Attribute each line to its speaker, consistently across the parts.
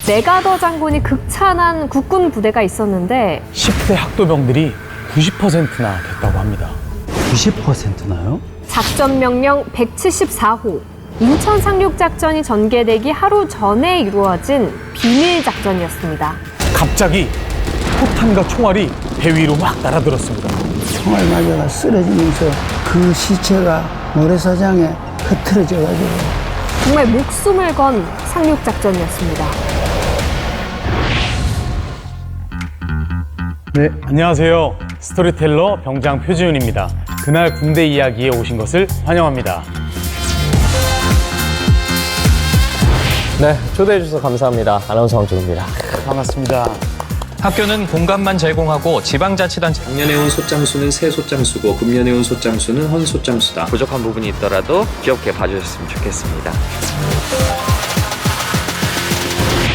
Speaker 1: 메가더 장군이 극찬한 국군 부대가 있었는데
Speaker 2: 10대 학도병들이 90%나 됐다고 합니다.
Speaker 3: 90%나요?
Speaker 1: 작전 명령 174호 인천 상륙작전이 전개되기 하루 전에 이루어진 비밀 작전이었습니다.
Speaker 2: 갑자기 포탄과 총알이 배 위로 막 날아들었습니다.
Speaker 4: 총알 맞아가 쓰러지면서 그 시체가 모래사장에 흩어져가지고
Speaker 1: 정말 목숨을 건 상륙작전이었습니다.
Speaker 2: 네, 안녕하세요. 스토리텔러 병장 표지훈입니다. 그날 군대 이야기에 오신 것을 환영합니다.
Speaker 5: 네, 초대해 주셔서 감사합니다. 아나운서 황준호입니다.
Speaker 2: 반갑습니다.
Speaker 6: 학교는 공간만 제공하고 지방자치단체
Speaker 7: 작년에 온 소장수는 새 소장수고 금년에 온 소장수는 헌 소장수다.
Speaker 8: 부족한 부분이 있더라도 귀엽게 봐주셨으면 좋겠습니다.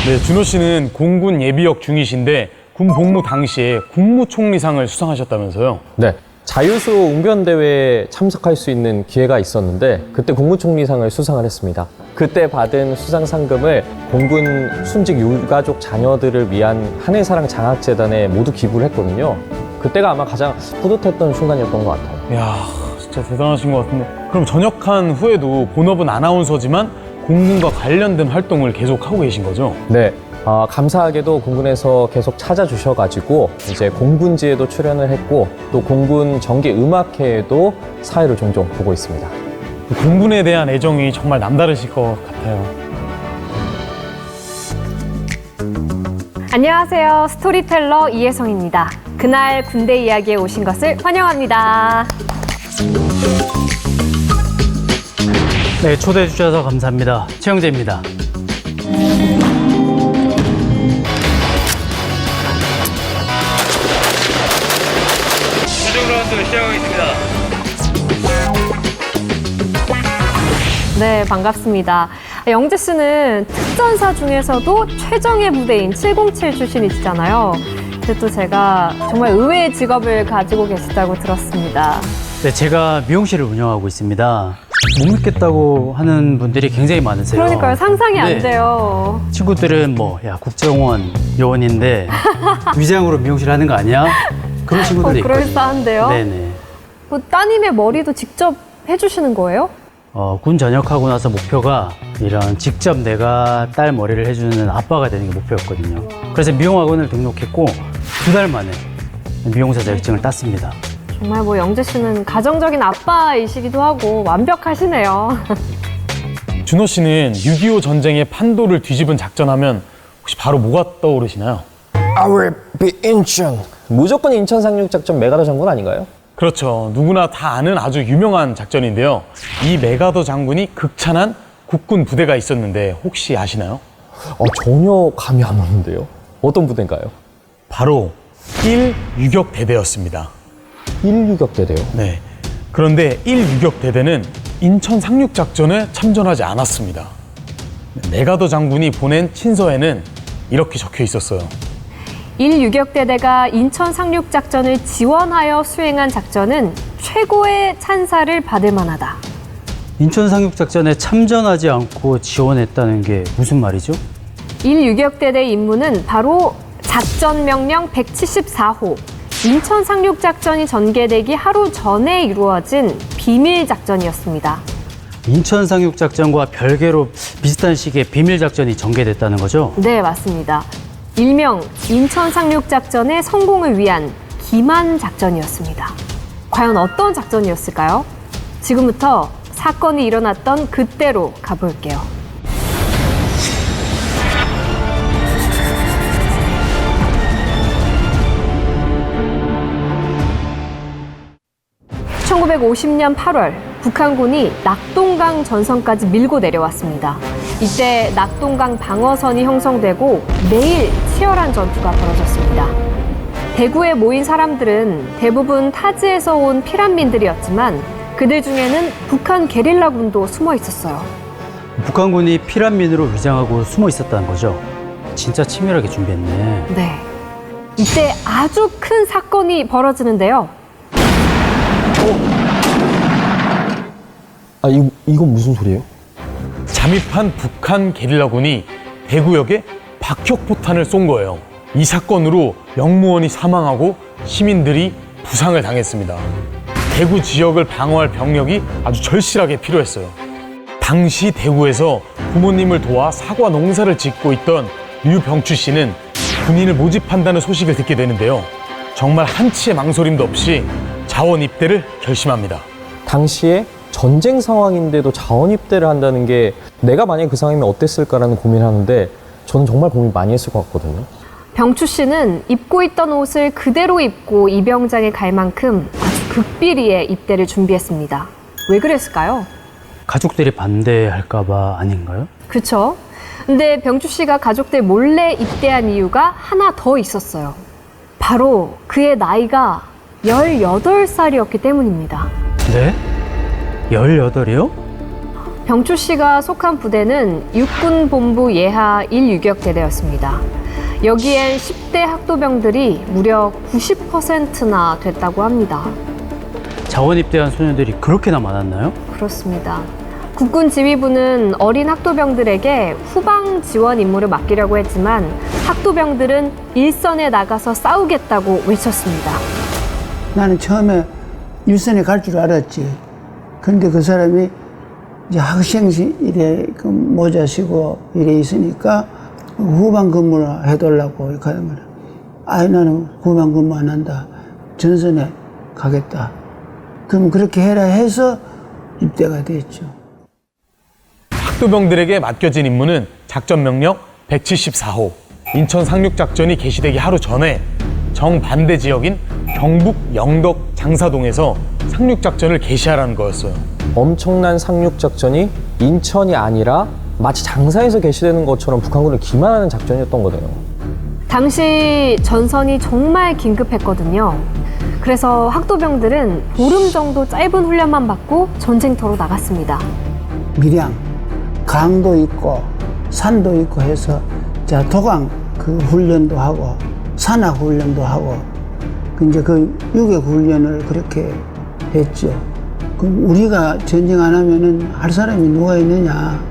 Speaker 2: 네, 준호 씨는 공군 예비역 중이신데 군 복무 당시에 국무총리상을 수상하셨다면서요?
Speaker 5: 네, 자유수 웅변대회에 참석할 수 있는 기회가 있었는데 그때 국무총리상을 수상을 했습니다. 그때 받은 수상 상금을 공군 순직 유가족 자녀들을 위한 하늘사랑 장학재단에 모두 기부를 했거든요. 그때가 아마 가장 뿌듯했던 순간이었던 것 같아요.
Speaker 2: 이야, 진짜 대단하신 것 같은데. 그럼 전역한 후에도 본업은 아나운서지만 공군과 관련된 활동을 계속하고 계신 거죠?
Speaker 5: 네, 감사하게도 공군에서 계속 찾아주셔가지고 이제 공군지에도 출연을 했고 또 공군 정기 음악회에도 사회를 종종 보고 있습니다.
Speaker 2: 공군에 대한 애정이 정말 남다르실 것 같아요.
Speaker 1: 안녕하세요. 스토리텔러 이혜성입니다. 그날 군대 이야기에 오신 것을 환영합니다.
Speaker 3: 네, 초대해 주셔서 감사합니다. 최영재입니다.
Speaker 8: 최종 라운드 시작하겠습니다.
Speaker 1: 네, 반갑습니다. 영재 씨는 특전사 중에서도 최정예 부대인 707 출신이시잖아요. 근데 또 제가 정말 의외의 직업을 가지고 계시다고 들었습니다.
Speaker 3: 네, 제가 미용실을 운영하고 있습니다. 못 믿겠다고 하는 분들이 굉장히 많으세요.
Speaker 1: 그러니까요, 상상이
Speaker 3: 네.
Speaker 1: 안 돼요.
Speaker 3: 친구들은 야, 국정원 요원인데 위장으로 미용실 하는 거 아니야? 그런 친구들도 있거든요.
Speaker 1: 그럴싸한데요?
Speaker 3: 네네.
Speaker 1: 뭐 따님의 머리도 직접 해주시는 거예요?
Speaker 3: 군 전역하고 나서 목표가 이런 직접 내가 딸 머리를 해주는 아빠가 되는 게 목표였거든요. 그래서 미용학원을 등록했고 2달 만에 미용사 자격증을 땄습니다.
Speaker 1: 정말 뭐 영재 씨는 가정적인 아빠이시기도 하고 완벽하시네요.
Speaker 2: 준호 씨는 6.25 전쟁의 판도를 뒤집은 작전하면 혹시 바로 뭐가 떠오르시나요?
Speaker 5: I will be 인천. 무조건 인천 상륙작전 메가더 장군 아닌가요?
Speaker 2: 그렇죠. 누구나 다 아는 아주 유명한 작전인데요. 이 메가더 장군이 극찬한 국군 부대가 있었는데 혹시 아시나요?
Speaker 5: 전혀 감이 안 오는데요. 어떤 부대인가요?
Speaker 2: 바로 1유격대대였습니다.
Speaker 5: 1유격대대요.
Speaker 2: 네. 그런데 1유격대대는 인천 상륙작전에 참전하지 않았습니다. 메가더 장군이 보낸 친서에는 이렇게 적혀 있었어요.
Speaker 1: 1유격대대가 인천 상륙작전을 지원하여 수행한 작전은 최고의 찬사를 받을 만하다.
Speaker 3: 인천 상륙작전에 참전하지 않고 지원했다는 게 무슨 말이죠?
Speaker 1: 1유격대대의 임무는 바로 작전 명령 174호 인천 상륙작전이 전개되기 하루 전에 이루어진 비밀 작전이었습니다.
Speaker 3: 인천 상륙작전과 별개로 비슷한 시기에 비밀작전이 전개됐다는 거죠?
Speaker 1: 네, 맞습니다. 일명 인천 상륙작전의 성공을 위한 기만 작전이었습니다. 과연 어떤 작전이었을까요? 지금부터 사건이 일어났던 그때로 가볼게요. (1950년 8월) 북한군이 낙동강 전선까지 밀고 내려왔습니다. 이때 낙동강 방어선이 형성되고 매일 치열한 전투가 벌어졌습니다. 대구에 모인 사람들은 대부분 타지에서 온 피난민들이었지만 그들 중에는 북한 게릴라군도 숨어 있었어요.
Speaker 3: 북한군이 피난민으로 위장하고 숨어 있었다는 거죠? 진짜 치밀하게 준비했네.
Speaker 1: 네. 이때 아주 큰 사건이 벌어지는데요.
Speaker 5: 이건 무슨 소리예요?
Speaker 2: 잠입한 북한 게릴라군이 대구역에 박격포탄을 쏜 거예요. 이 사건으로 영무원이 사망하고 시민들이 부상을 당했습니다. 대구 지역을 방어할 병력이 아주 절실하게 필요했어요. 당시 대구에서 부모님을 도와 사과 농사를 짓고 있던 류병추 씨는 군인을 모집한다는 소식을 듣게 되는데요. 정말 한치의 망설임도 없이 자원 입대를 결심합니다.
Speaker 5: 당시에 전쟁 상황인데도 자원 입대를 한다는 게 내가 만약에 그 상황이면 어땠을까라는 고민을 하는데 저는 정말 고민 많이 했을 것 같거든요.
Speaker 1: 병추 씨는 입고 있던 옷을 그대로 입고 입영장에 갈 만큼 아주 극비리에 입대를 준비했습니다. 왜 그랬을까요?
Speaker 3: 가족들이 반대할까봐 아닌가요?
Speaker 1: 그렇죠. 근데 병추 씨가 가족들 몰래 입대한 이유가 하나 더 있었어요. 바로 그의 나이가 18살이었기 때문입니다.
Speaker 3: 네? 18이요?
Speaker 1: 병추 씨가 속한 부대는 육군본부 예하 1유격대대였습니다. 여기엔 10대 학도병들이 무려 90%나 됐다고 합니다.
Speaker 3: 자원 입대한 소녀들이 그렇게나 많았나요?
Speaker 1: 그렇습니다. 국군 지휘부는 어린 학도병들에게 후방 지원 임무를 맡기려고 했지만 학도병들은 일선에 나가서 싸우겠다고 외쳤습니다.
Speaker 4: 나는 처음에 일선에 갈 줄 알았지. 근데 그 사람이 이제 학생시 이래 그 모자 쓰고 이래 있으니까 후방 근무를 해달라고 이렇게 하는 거야. 아이 나는 후방 근무 안 한다. 전선에 가겠다. 그럼 그렇게 해라 해서 입대가 됐죠.
Speaker 2: 학도병들에게 맡겨진 임무는 작전 명령 174호. 인천 상륙작전이 개시되기 하루 전에 정반대 지역인 경북 영덕 장사동에서 상륙작전을 개시하라는 거였어요.
Speaker 5: 엄청난 상륙작전이 인천이 아니라 마치 장사에서 개시되는 것처럼 북한군을 기만하는 작전이었던 거네요.
Speaker 1: 당시 전선이 정말 긴급했거든요. 그래서 학도병들은 보름 정도 짧은 훈련만 받고 전쟁터로 나갔습니다.
Speaker 4: 밀양, 강도 있고 산도 있고 해서 자 도강 그 훈련도 하고 산악 훈련도 하고 이제 그 유격 훈련을 그렇게 했죠. 그럼 우리가 전쟁 안 하면은 할 사람이 누가 있느냐?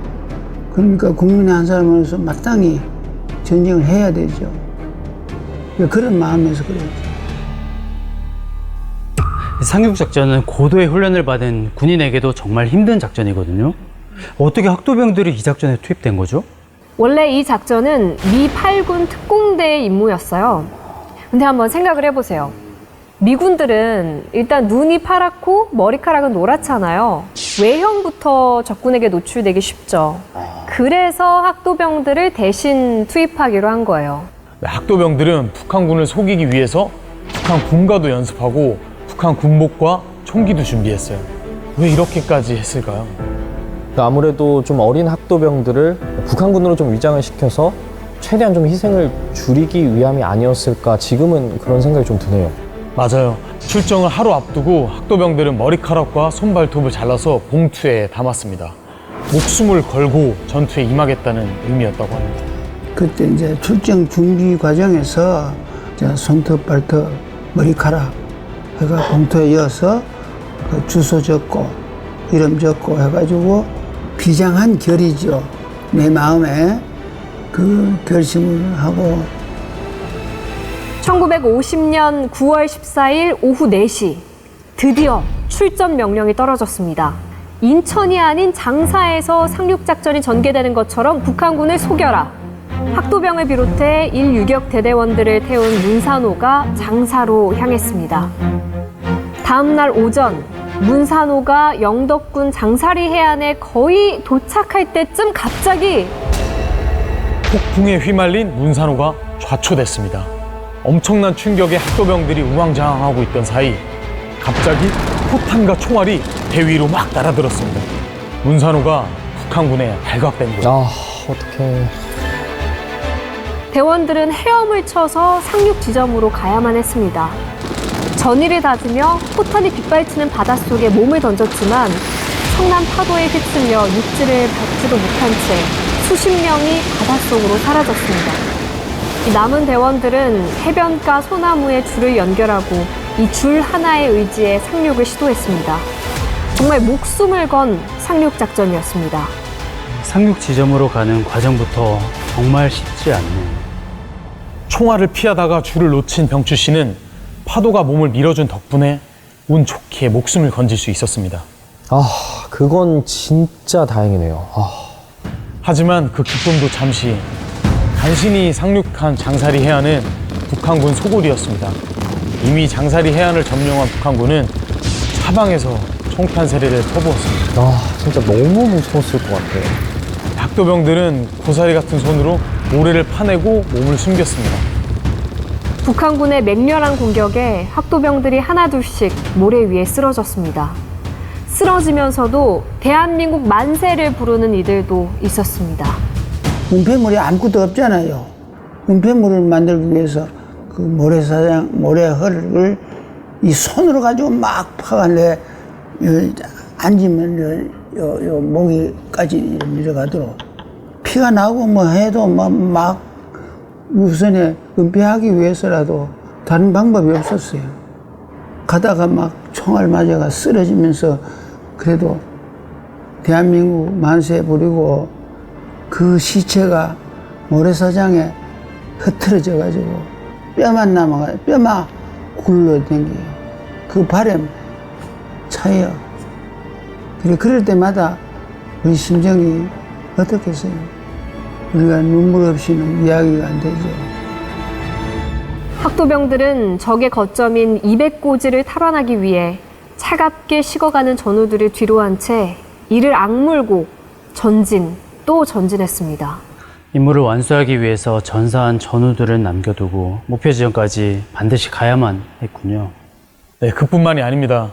Speaker 4: 그러니까 국민의 한 사람으로서 마땅히 전쟁을 해야 되죠. 그런 마음에서 그랬죠.
Speaker 3: 상륙작전은 고도의 훈련을 받은 군인에게도 정말 힘든 작전이거든요. 어떻게 학도병들이 이 작전에 투입된 거죠?
Speaker 1: 원래 이 작전은 미 8군 특공대의 임무였어요. 근데 한번 생각을 해보세요. 미군들은 일단 눈이 파랗고 머리카락은 노랗잖아요. 외형부터 적군에게 노출되기 쉽죠. 그래서 학도병들을 대신 투입하기로 한 거예요.
Speaker 2: 학도병들은 북한군을 속이기 위해서 북한 군가도 연습하고 북한 군복과 총기도 준비했어요. 왜 이렇게까지 했을까요?
Speaker 5: 아무래도 좀 어린 학도병들을 북한군으로 좀 위장을 시켜서 최대한 좀 희생을 줄이기 위함이 아니었을까 지금은 그런 생각이 좀 드네요.
Speaker 2: 맞아요. 출정을 하루 앞두고 학도병들은 머리카락과 손발톱을 잘라서 봉투에 담았습니다. 목숨을 걸고 전투에 임하겠다는 의미였다고 합니다.
Speaker 4: 그때 이제 출정 준비 과정에서 손톱, 발톱, 머리카락 해가 봉투에 이어서 그 주소 적고 이름 적고 해가지고 비장한 결이죠. 내 마음에 그 결심을 하고
Speaker 1: 1950년 9월 14일 오후 4시 드디어 출전 명령이 떨어졌습니다. 인천이 아닌 장사에서 상륙작전이 전개되는 것처럼 북한군을 속여라. 학도병을 비롯해 1유격 대대원들을 태운 문산호가 장사로 향했습니다. 다음 날 오전 문산호가 영덕군 장사리 해안에 거의 도착할 때쯤 갑자기
Speaker 2: 폭풍에 휘말린 문산호가 좌초됐습니다. 엄청난 충격에 학도병들이 우왕좌왕하고 있던 사이 갑자기 포탄과 총알이 배 위로 막 날아들었습니다. 문산호가 북한군에 발각된 거예요.
Speaker 5: 아, 어떡해.
Speaker 1: 대원들은 헤엄을 쳐서 상륙 지점으로 가야만 했습니다. 전의를 다지며 포탄이 빗발치는 바닷속에 몸을 던졌지만 성난 파도에 휩쓸려 육지를 밟지도 못한 채 수십 명이 바닷속으로 사라졌습니다. 이 남은 대원들은 해변가 소나무에 줄을 연결하고 이 줄 하나의 의지에 상륙을 시도했습니다. 정말 목숨을 건 상륙 작전이었습니다.
Speaker 3: 상륙 지점으로 가는 과정부터 정말 쉽지 않네요.
Speaker 2: 총알을 피하다가 줄을 놓친 병추 씨는 파도가 몸을 밀어준 덕분에 운 좋게 목숨을 건질 수 있었습니다.
Speaker 5: 아, 그건 진짜 다행이네요.
Speaker 2: 하지만 그 기쁨도 잠시 간신히 상륙한 장사리 해안은 북한군 소굴이었습니다. 이미 장사리 해안을 점령한 북한군은 사방에서 총탄 세례를 퍼부었습니다.
Speaker 5: 아, 진짜 너무 무서웠을 것 같아요.
Speaker 2: 학도병들은 고사리 같은 손으로 모래를 파내고 몸을 숨겼습니다.
Speaker 1: 북한군의 맹렬한 공격에 학도병들이 하나둘씩 모래 위에 쓰러졌습니다. 쓰러지면서도 대한민국 만세를 부르는 이들도 있었습니다.
Speaker 4: 은폐물이 아무것도 없잖아요. 은폐물을 만들기 위해서 그 모래흙을 이 손으로 가지고 막 파가내 앉으면 요 목이까지 내려가도록 피가 나고 뭐 해도 막 우선에 은폐하기 위해서라도 다른 방법이 없었어요. 가다가 막 총알 맞아가 쓰러지면서 그래도 대한민국 만세 부리고 그 시체가 모래사장에 흩어져 가지고 뼈만 남아가 뼈만 굴러댕겨요. 그 바람 차요. 그럴 때마다 우리 심정이 어떻겠어요? 우리가 눈물 없이는 이야기가 안 되죠.
Speaker 1: 학도병들은 적의 거점인 200고지를 탈환하기 위해 차갑게 식어가는 전우들을 뒤로 한 채 이를 악물고 전진 또 전진했습니다.
Speaker 3: 임무를 완수하기 위해서 전사한 전우들을 남겨두고 목표 지점까지 반드시 가야만 했군요.
Speaker 2: 네, 그뿐만이 아닙니다.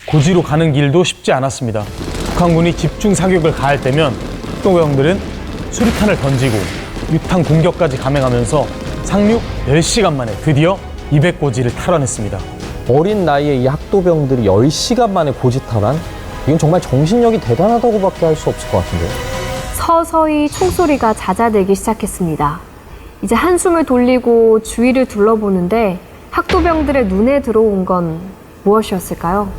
Speaker 2: 고지로 가는 길도 쉽지 않았습니다. 북한군이 집중 사격을 가할 때면 학도병들은 수류탄을 던지고 유탄 공격까지 감행하면서 상륙 10시간 만에 드디어 200고지를 탈환했습니다.
Speaker 5: 어린 나이에 이 학도병들이 10시간 만에 고지 탈환? 이건 정말 정신력이 대단하다고밖에 할 수 없을 것 같은데요.
Speaker 1: 서서히 총소리가 잦아들기 시작했습니다. 이제 한숨을 돌리고 주위를 둘러보는데 학도병들의 눈에 들어온 건 무엇이었을까요?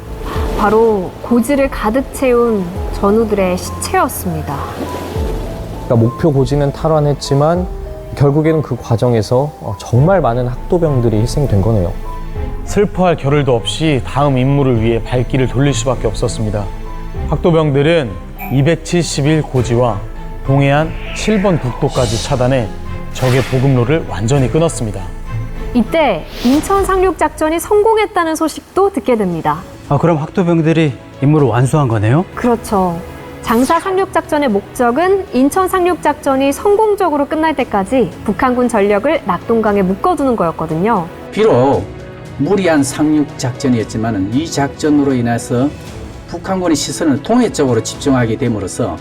Speaker 1: 바로 고지를 가득 채운 전우들의 시체였습니다.
Speaker 5: 그러니까 목표 고지는 탈환했지만 결국에는 그 과정에서 정말 많은 학도병들이 희생이 된 거네요.
Speaker 2: 슬퍼할 겨를도 없이 다음 임무를 위해 발길을 돌릴 수밖에 없었습니다. 학도병들은 271고지와 동해안 7번 국도까지 차단해 적의 보급로를 완전히 끊었습니다.
Speaker 1: 이때 인천 상륙 작전이 성공했다는 소식도 듣게 됩니다.
Speaker 3: 그럼 학도병들이 임무를 완수한 거네요?
Speaker 1: 그렇죠. 장사 상륙 작전의 목적은 인천 상륙 작전이 성공적으로 끝날 때까지 북한군 전력을 낙동강에 묶어두는 거였거든요.
Speaker 9: 비록 무리한 상륙 작전이었지만 이 작전으로 인해서 북한군의 시선을 동해 쪽으로 집중하게 됨으로써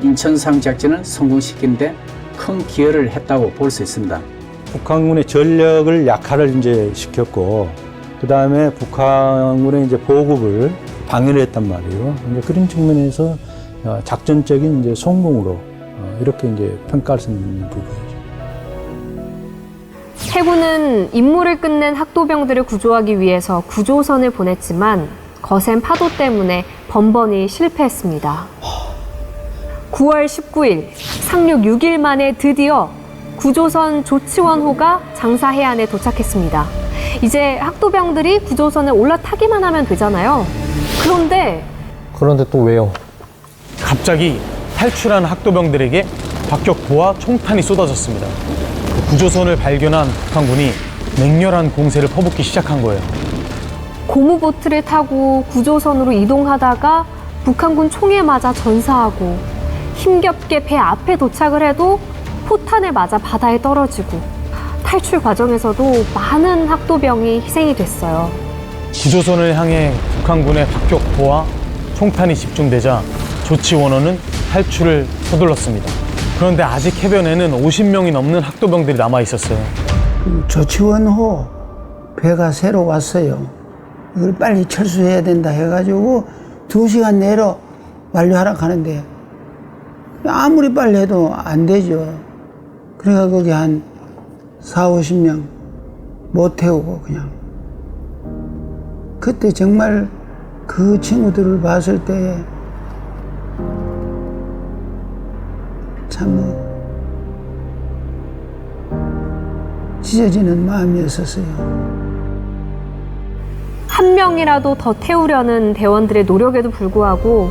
Speaker 9: 인천상 작전을 성공시키는데 큰 기여를 했다고 볼 수 있습니다.
Speaker 10: 북한군의 전력을 약화를 이제 시켰고, 그 다음에 북한군의 이제 보급을 방해를 했단 말이에요. 이제 그런 측면에서 작전적인 이제 성공으로 이렇게 이제 평가할 수 있는 부분이죠.
Speaker 1: 해군은 임무를 끝낸 학도병들을 구조하기 위해서 구조선을 보냈지만 거센 파도 때문에 번번이 실패했습니다. 9월 19일, 상륙 6일 만에 드디어 구조선 조치원호가 장사 해안에 도착했습니다. 이제 학도병들이 구조선에 올라타기만 하면 되잖아요. 그런데
Speaker 5: 또 왜요?
Speaker 2: 갑자기 탈출한 학도병들에게 박격포와 총탄이 쏟아졌습니다. 구조선을 발견한 북한군이 맹렬한 공세를 퍼붓기 시작한 거예요.
Speaker 1: 고무보트를 타고 구조선으로 이동하다가 북한군 총에 맞아 전사하고 힘겹게 배 앞에 도착을 해도 포탄을 맞아 바다에 떨어지고 탈출 과정에서도 많은 학도병이 희생이 됐어요.
Speaker 2: 구조선을 향해 북한군의 박격포와 총탄이 집중되자 조치원호는 탈출을 서둘렀습니다. 그런데 아직 해변에는 50명이 넘는 학도병들이 남아 있었어요.
Speaker 4: 조치원호 배가 새로 왔어요. 이걸 빨리 철수해야 된다 해가지고 2시간 내로 완료하라고 하는데 아무리 빨리 해도 안 되죠. 그래가 거기 한 40-50명 못 태우고 그냥. 그때 정말 그 친구들을 봤을 때 참 찢어지는 마음이었었어요.
Speaker 1: 한 명이라도 더 태우려는 대원들의 노력에도 불구하고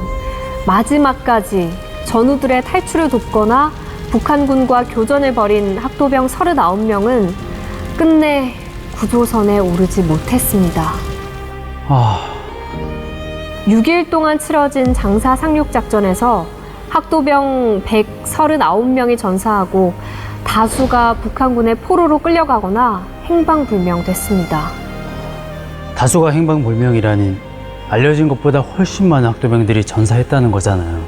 Speaker 1: 마지막까지 전우들의 탈출을 돕거나 북한군과 교전을 벌인 학도병 39명은 끝내 구조선에 오르지 못했습니다. 6일 동안 치러진 장사 상륙작전에서 학도병 139명이 전사하고 다수가 북한군의 포로로 끌려가거나 행방불명됐습니다.
Speaker 3: 다수가 행방불명이라니 알려진 것보다 훨씬 많은 학도병들이 전사했다는 거잖아요.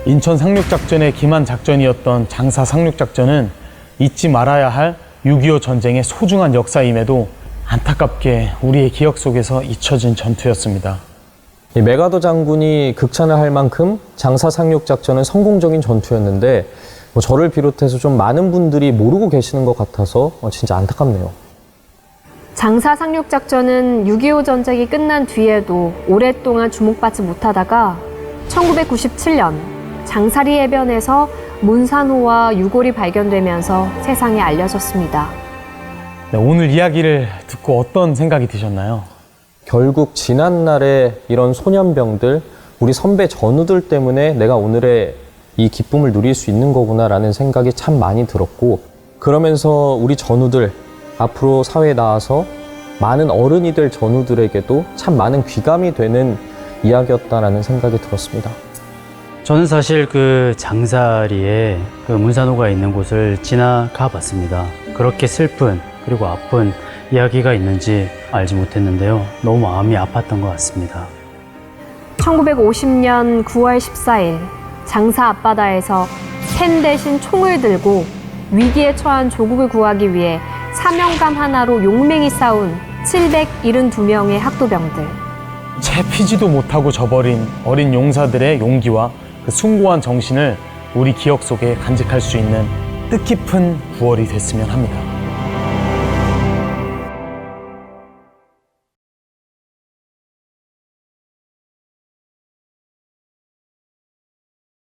Speaker 2: 인천 상륙작전의 기만 작전이었던 장사 상륙작전은 잊지 말아야 할 6.25 전쟁의 소중한 역사임에도 안타깝게 우리의 기억 속에서 잊혀진 전투였습니다.
Speaker 5: 이 메가더 장군이 극찬을 할 만큼 장사 상륙 작전은 성공적인 전투였는데 저를 비롯해서 좀 많은 분들이 모르고 계시는 것 같아서 진짜 안타깝네요.
Speaker 1: 장사 상륙작전은 6.25 전쟁이 끝난 뒤에도 오랫동안 주목받지 못하다가 1997년 장사리 해변에서 문산호와 유골이 발견되면서 세상에 알려졌습니다.
Speaker 2: 네, 오늘 이야기를 듣고 어떤 생각이 드셨나요?
Speaker 5: 결국 지난날에 이런 소년병들, 우리 선배 전우들 때문에 내가 오늘의 이 기쁨을 누릴 수 있는 거구나라는 생각이 참 많이 들었고, 그러면서 우리 전우들 앞으로 사회에 나와서 많은 어른이 될 전우들에게도 참 많은 귀감이 되는 이야기였다라는 생각이 들었습니다.
Speaker 3: 저는 사실 그 장사리에 그 문산호가 있는 곳을 지나가 봤습니다. 그렇게 슬픈 그리고 아픈 이야기가 있는지 알지 못했는데요. 너무 마음이 아팠던 것 같습니다.
Speaker 1: 1950년 9월 14일 장사 앞바다에서 펜 대신 총을 들고 위기에 처한 조국을 구하기 위해 사명감 하나로 용맹히 싸운 772명의 학도병들.
Speaker 2: 채 피지도 못하고 져버린 어린 용사들의 용기와 그 숭고한 정신을 우리 기억 속에 간직할 수 있는 뜻깊은 9월이 됐으면 합니다.